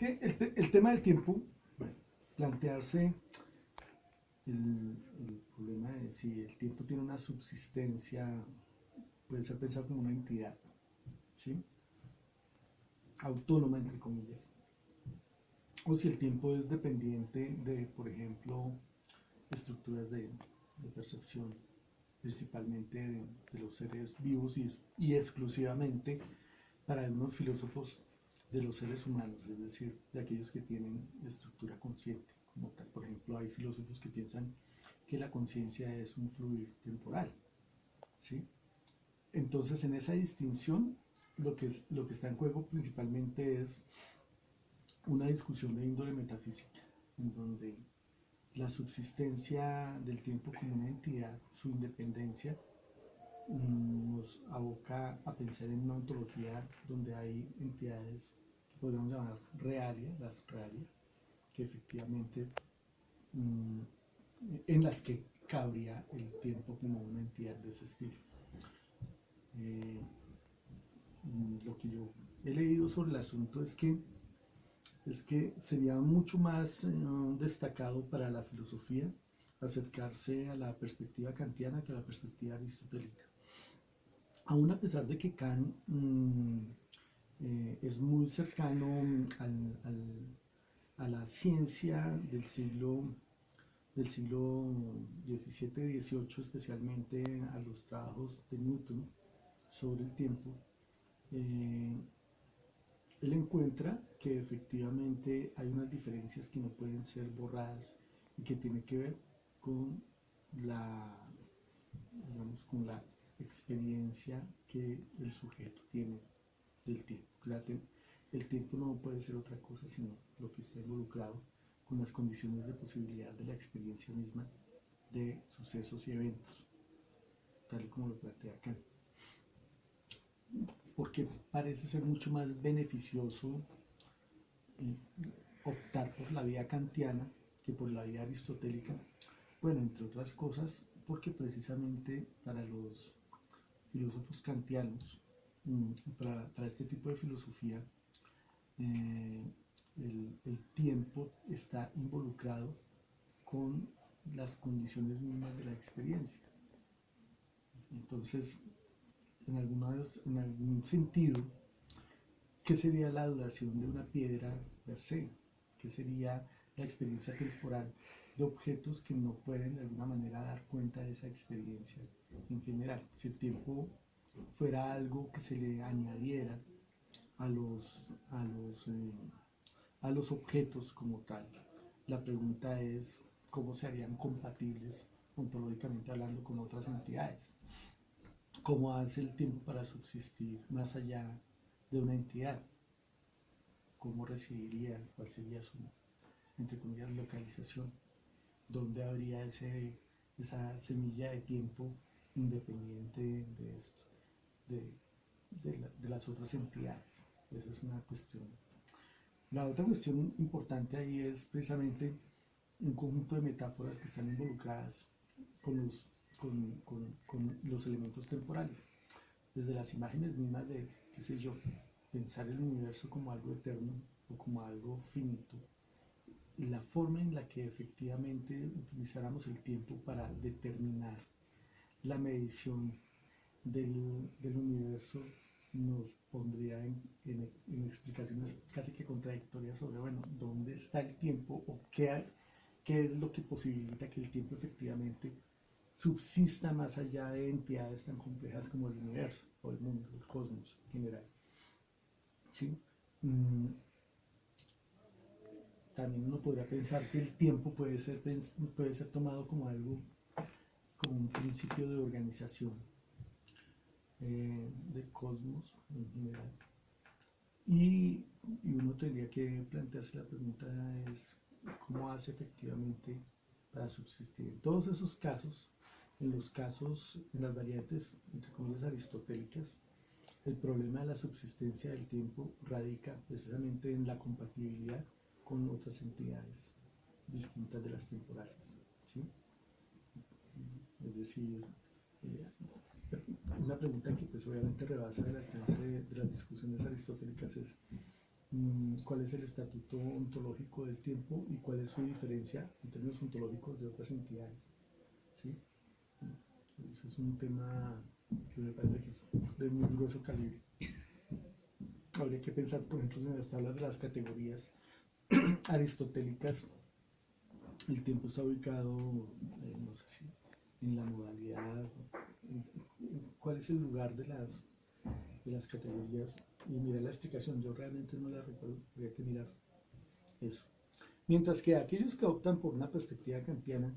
que el tema del tiempo, bueno, plantearse el problema de si el tiempo tiene una subsistencia, puede ser pensado como una entidad, ¿sí? Autónoma, entre comillas, o si el tiempo es dependiente de, por ejemplo, estructuras de percepción, principalmente de los seres vivos y exclusivamente para algunos filósofos de los seres humanos, es decir, de aquellos que tienen estructura consciente como tal. Por ejemplo, hay filósofos que piensan que la conciencia es un fluir temporal, ¿sí? Entonces, en esa distinción, lo que está en juego principalmente es una discusión de índole metafísica, en donde la subsistencia del tiempo como una entidad, su independencia, nos aboca a pensar en una ontología donde hay entidades que podríamos llamar reales, las reales, que efectivamente en las que cabría el tiempo como una entidad de ese estilo. Lo que yo he leído sobre el asunto es que sería mucho más destacado para la filosofía acercarse a la perspectiva kantiana que a la perspectiva aristotélica. Aún a pesar de que Kant es muy cercano a la ciencia del siglo XVII-XVIII, especialmente a los trabajos de Newton sobre el tiempo, él encuentra que efectivamente hay unas diferencias que no pueden ser borradas y que tiene que ver con con la experiencia que el sujeto tiene del tiempo. El tiempo no puede ser otra cosa sino lo que está involucrado con las condiciones de posibilidad de la experiencia misma de sucesos y eventos, tal como lo plantea Kant. Porque parece ser mucho más beneficioso optar por la vía kantiana que por la vía aristotélica. Bueno, entre otras cosas, porque precisamente para los filósofos kantianos, para este tipo de filosofía, el tiempo está involucrado con las condiciones mismas de la experiencia. Entonces, en algún sentido, ¿qué sería la duración de una piedra per se? ¿Qué sería la experiencia temporal de objetos que no pueden de alguna manera dar cuenta de esa experiencia en general? Si el tiempo fuera algo que se le añadiera a los objetos como tal, la pregunta es cómo se harían compatibles ontológicamente hablando con otras entidades. ¿Cómo hace el tiempo para subsistir más allá de una entidad? ¿Cómo residiría? ¿Cuál sería su, entre comillas, localización? ¿Dónde habría esa semilla de tiempo independiente de esto, de las otras entidades? Eso es una cuestión. La otra cuestión importante ahí es precisamente un conjunto de metáforas que están involucradas con los elementos temporales. Desde las imágenes mismas de, qué sé yo, pensar el universo como algo eterno o como algo finito, y la forma en la que efectivamente utilizáramos el tiempo para determinar la medición del universo nos pondría en explicaciones casi que contradictorias sobre, bueno, dónde está el tiempo o qué es lo que posibilita que el tiempo efectivamente subsista más allá de entidades tan complejas como el universo o el mundo, el cosmos en general. ¿Sí? También uno podría pensar que el tiempo puede ser tomado como algo, como un principio de organización del cosmos en general. Y uno tendría que plantearse la pregunta es cómo hace efectivamente para subsistir. En todos esos casos, en las variantes, entre comillas, aristotélicas, el problema de la subsistencia del tiempo radica precisamente en la compatibilidad con otras entidades distintas de las temporales, ¿sí? Es decir, una pregunta que pues obviamente rebasa el alcance de las discusiones aristotélicas es cuál es el estatuto ontológico del tiempo y cuál es su diferencia en términos ontológicos de otras entidades. ¿Sí? Ese es un tema que me parece que es de muy grueso calibre. Habría que pensar, por ejemplo, en las tablas de las categorías aristotélicas. El tiempo está ubicado, no sé si en la modalidad, cuál es el lugar de las categorías, y mirar la explicación. Yo realmente no la recuerdo, habría que mirar eso. Mientras que aquellos que optan por una perspectiva kantiana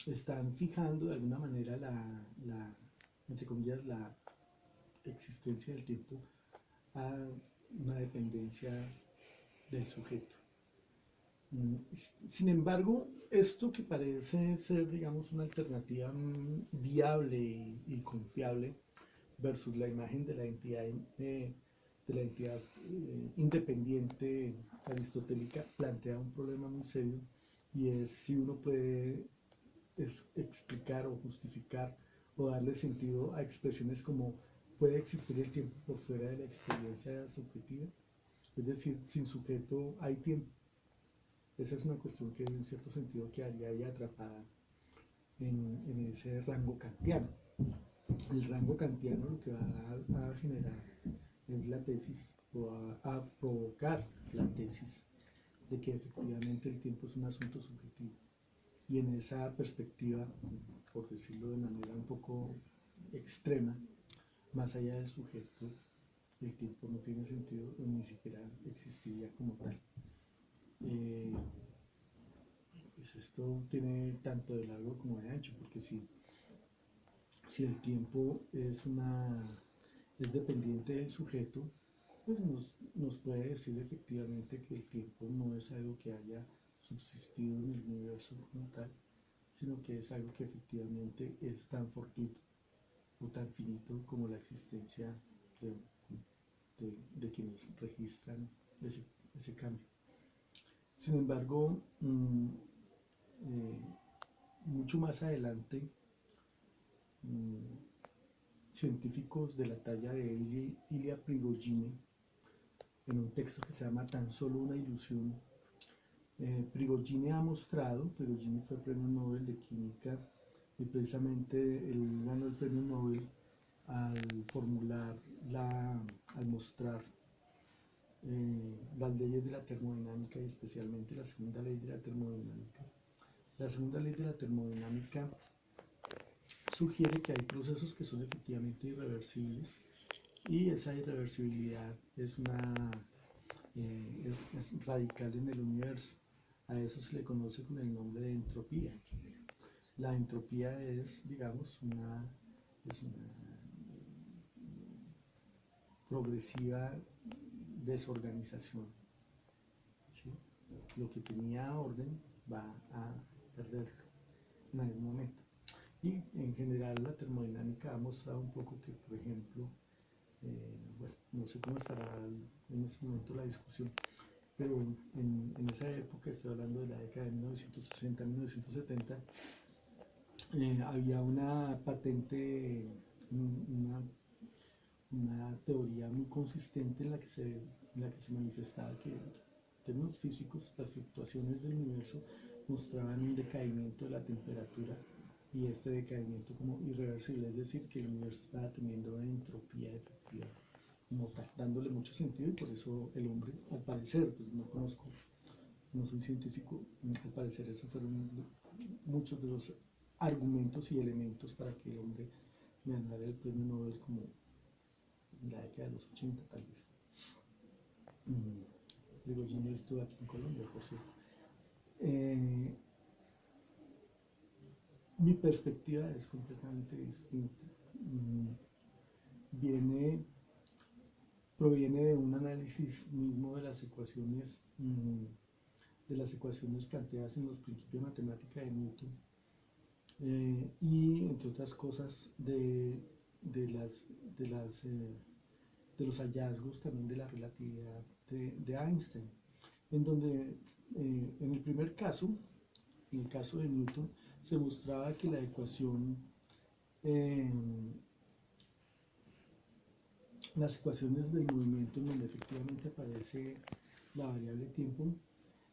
están fijando de alguna manera entre comillas, la existencia del tiempo a una dependencia del sujeto. Sin embargo, esto que parece ser, digamos, una alternativa viable y confiable versus la imagen de la entidad independiente aristotélica, plantea un problema muy serio, y es si uno puede explicar o justificar o darle sentido a expresiones como puede existir el tiempo por fuera de la experiencia subjetiva, es decir, sin sujeto hay tiempo. Esa es una cuestión que en cierto sentido quedaría ahí atrapada en ese rango kantiano. El rango kantiano lo que va a generar es la tesis, o a provocar la tesis de que efectivamente el tiempo es un asunto subjetivo. Y en esa perspectiva, por decirlo de manera un poco extrema, más allá del sujeto, el tiempo no tiene sentido, ni siquiera existiría como tal. Pues esto tiene tanto de largo como de ancho, porque si el tiempo es dependiente del sujeto, pues nos puede decir efectivamente que el tiempo no es algo que haya subsistido en el universo como tal, sino que es algo que efectivamente es tan fortuito o tan finito como la existencia de, de quienes registran ese cambio. Sin embargo, mucho más adelante, científicos de la talla de Ilya Prigogine, en un texto que se llama Tan solo una ilusión, Prigogine ha mostrado, Prigogine fue premio Nobel de Química, y precisamente él ganó el premio Nobel al formular, al mostrar las leyes de la termodinámica, y especialmente la segunda ley de la termodinámica. La segunda ley de la termodinámica sugiere que hay procesos que son efectivamente irreversibles, y esa irreversibilidad es radical en el universo. A eso se le conoce con el nombre de entropía. La entropía es, digamos, una progresiva desorganización. ¿Sí? Lo que tenía orden va a perderlo en algún momento. Y en general la termodinámica ha mostrado un poco que, por ejemplo, bueno, no sé cómo estará en este momento la discusión, pero en esa época, estoy hablando de la década de 1960, 1970, había una patente, una teoría muy consistente en la que se manifestaba que en términos físicos las fluctuaciones del universo mostraban un decaimiento de la temperatura, y este decaimiento como irreversible, es decir, que el universo estaba teniendo entropía efectiva como tal, dándole mucho sentido. Y por eso el hombre, al parecer, pues no conozco, no soy científico, al parecer esos fueron muchos de los argumentos y elementos para que el hombre ganara el premio Nobel, como en la década de los 80 tal vez. Digo, yo no estuve aquí en Colombia, por cierto. Mi perspectiva es completamente distinta. Proviene de un análisis mismo de las ecuaciones planteadas en los principios de matemática de Newton, y entre otras cosas de los hallazgos también de la relatividad de Einstein, en donde en el primer caso, en el caso de Newton, se mostraba que la ecuación las ecuaciones del movimiento en donde efectivamente aparece la variable tiempo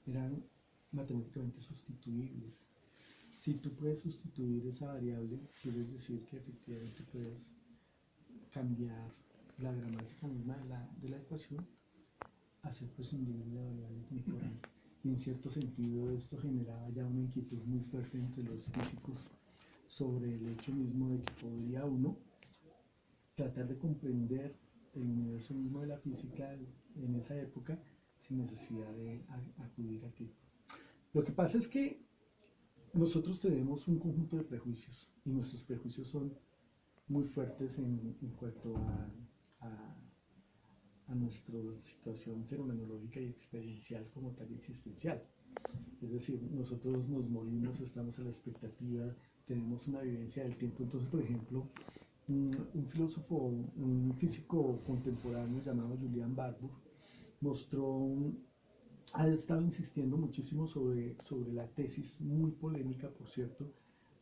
eran matemáticamente sustituibles. Si tú puedes sustituir esa variable, quiere decir que efectivamente puedes cambiar la gramática misma de la ecuación, hacer prescindible la variable temporal. Y en cierto sentido esto generaba ya una inquietud muy fuerte entre los físicos sobre el hecho mismo de que podría uno tratar de comprender el universo mismo de la física en esa época sin necesidad de acudir al tiempo. Lo que pasa es que nosotros tenemos un conjunto de prejuicios y nuestros prejuicios son muy fuertes en cuanto a nuestra situación fenomenológica y experiencial como tal y existencial. Es decir, nosotros nos movimos, estamos a la expectativa, tenemos una vivencia del tiempo. Entonces, por ejemplo, un filósofo, un físico contemporáneo llamado Julian Barbour ha estado insistiendo muchísimo sobre la tesis, muy polémica por cierto,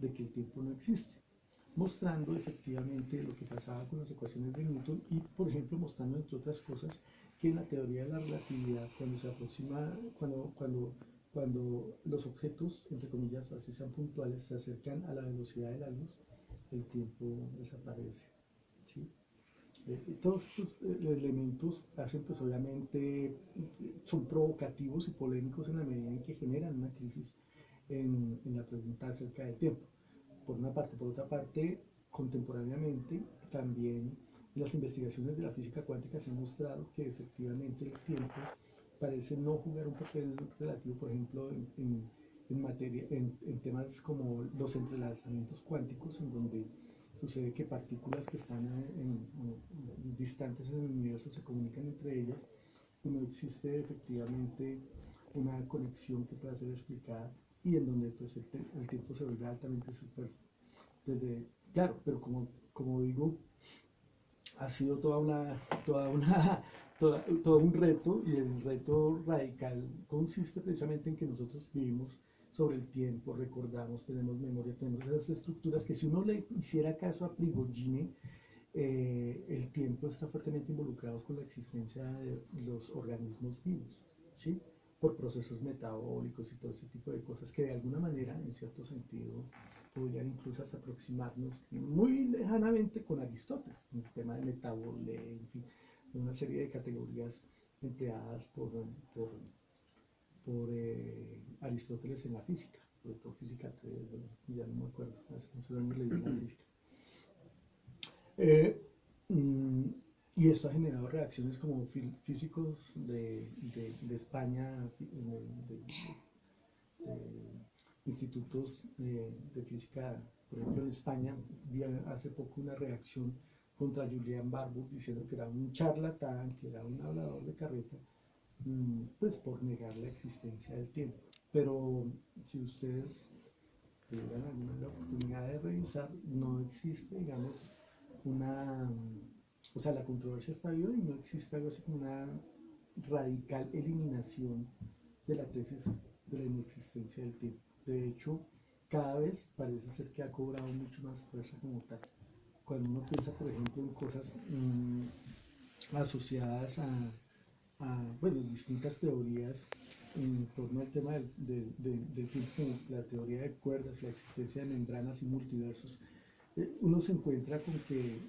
de que el tiempo no existe, mostrando efectivamente lo que pasaba con las ecuaciones de Newton y, por ejemplo, mostrando entre otras cosas que en la teoría de la relatividad, cuando se aproxima, cuando los objetos, entre comillas, así sean puntuales, se acercan a la velocidad de la luz, el tiempo desaparece, ¿sí? Todos estos elementos hacen, pues obviamente, son provocativos y polémicos en la medida en que generan una crisis en la pregunta acerca del tiempo. Por una parte. Por otra parte, contemporáneamente, también en las investigaciones de la física cuántica se ha mostrado que efectivamente el tiempo parece no jugar un papel relativo, por ejemplo, en temas como los entrelazamientos cuánticos, en donde sucede que partículas que están distantes en el universo se comunican entre ellas y no existe efectivamente una conexión que pueda ser explicada y en donde pues, el tiempo se vuelve altamente superfluo. Claro, pero como digo, ha sido todo un reto, y el reto radical consiste precisamente en que nosotros vivimos sobre el tiempo, recordamos, tenemos memoria, tenemos esas estructuras que si uno le hiciera caso a Prigogine, el tiempo está fuertemente involucrado con la existencia de los organismos vivos, ¿sí? Por procesos metabólicos y todo ese tipo de cosas que de alguna manera, en cierto sentido, podrían incluso hasta aproximarnos muy lejanamente con Aristóteles, en el tema de metabole, en fin, una serie de categorías empleadas por Aristóteles en la física, sobre todo física 3, bueno, ya no me acuerdo, hace muchos años leí la física. Y esto ha generado reacciones como físicos de España, institutos de física, por ejemplo en España, vi hace poco una reacción contra Julian Barbour diciendo que era un charlatán, que era un hablador de carreta, pues por negar la existencia del tiempo. Pero si ustedes tuvieran alguna oportunidad de revisar, no existe, digamos, o sea, la controversia está viva y no existe algo así como una radical eliminación de la tesis de la inexistencia del tiempo. De hecho, cada vez parece ser que ha cobrado mucho más fuerza como tal. Cuando uno piensa, por ejemplo, en cosas asociadas bueno, distintas teorías en torno al tema del tiempo, como la teoría de cuerdas, la existencia de membranas y multiversos, uno se encuentra con que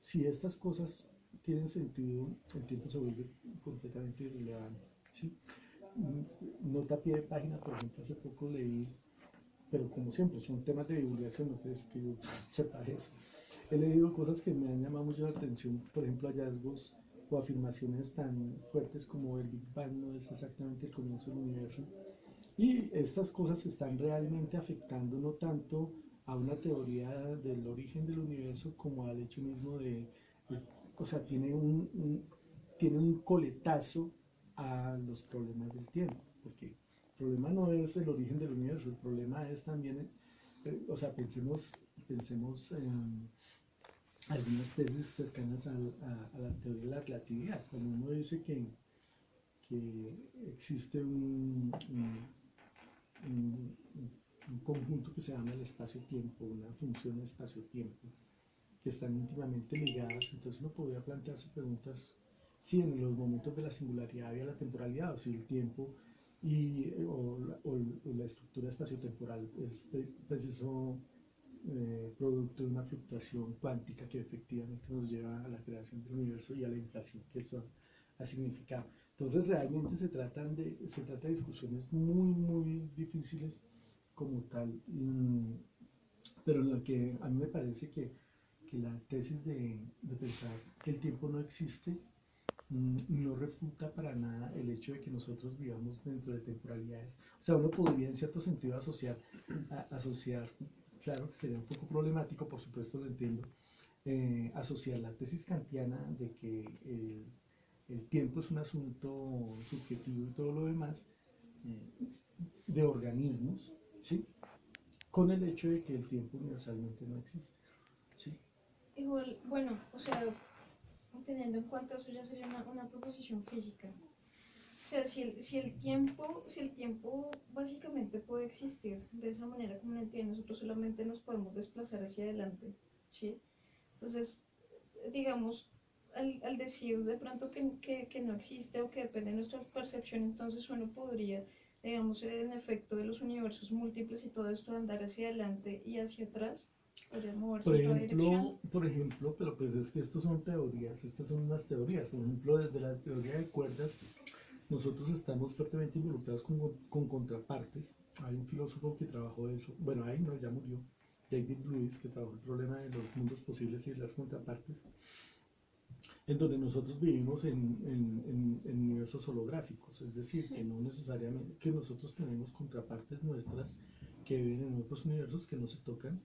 si estas cosas tienen sentido, el tiempo se vuelve completamente irrelevante, ¿sí? Nota a pie de página, por ejemplo, hace poco leí, pero como siempre, son temas de divulgación, no quiere decir que yo sepa eso. He leído cosas que me han llamado mucho la atención, por ejemplo, hallazgos o afirmaciones tan fuertes como el Big Bang no es exactamente el comienzo del universo. Y estas cosas están realmente afectando no tanto a una teoría del origen del universo como al hecho mismo o sea, tiene un coletazo a los problemas del tiempo, porque el problema no es el origen del universo, el problema es también, o sea, pensemos en algunas tesis cercanas a la teoría de la relatividad, cuando uno dice que existe un conjunto que se llama el espacio-tiempo, una función espacio-tiempo, que están íntimamente ligadas. Entonces uno podría plantearse preguntas si en los momentos de la singularidad había la temporalidad, o si el tiempo o la estructura espaciotemporal es preciso producto de una fluctuación cuántica que efectivamente nos lleva a la creación del universo y a la inflación que eso ha significado. Entonces realmente se trata de discusiones muy difíciles como tal, pero lo que a mí me parece que la tesis de pensar que el tiempo no existe no refuta para nada el hecho de que nosotros vivamos dentro de temporalidades. O sea, uno podría en cierto sentido asociar, claro que sería un poco problemático, por supuesto lo entiendo, asociar la tesis kantiana de que el tiempo es un asunto subjetivo y todo lo demás, eh, de organismos, ¿sí? Con el hecho de que el tiempo universalmente no existe, ¿sí? Igual, bueno, o sea, teniendo en cuenta eso ya sería una proposición física. O sea, si el tiempo básicamente puede existir de esa manera como lo entiende, nosotros solamente nos podemos desplazar hacia adelante, ¿sí? Entonces, digamos, al decir de pronto que no existe o que depende de nuestra percepción, entonces uno podría, digamos, en efecto de los universos múltiples y todo esto, andar hacia adelante y hacia atrás, podría moverse en toda dirección. Por ejemplo, pero pues es que estas son teorías, estas son unas teorías. Por ejemplo, desde la teoría de cuerdas, nosotros estamos fuertemente involucrados con contrapartes. Hay un filósofo que trabajó eso, bueno, ahí no, ya murió, David Lewis, que trabajó el problema de los mundos posibles y las contrapartes, en donde nosotros vivimos en universos holográficos, es decir, que Sí. no necesariamente, que nosotros tenemos contrapartes nuestras que viven en otros universos que no se tocan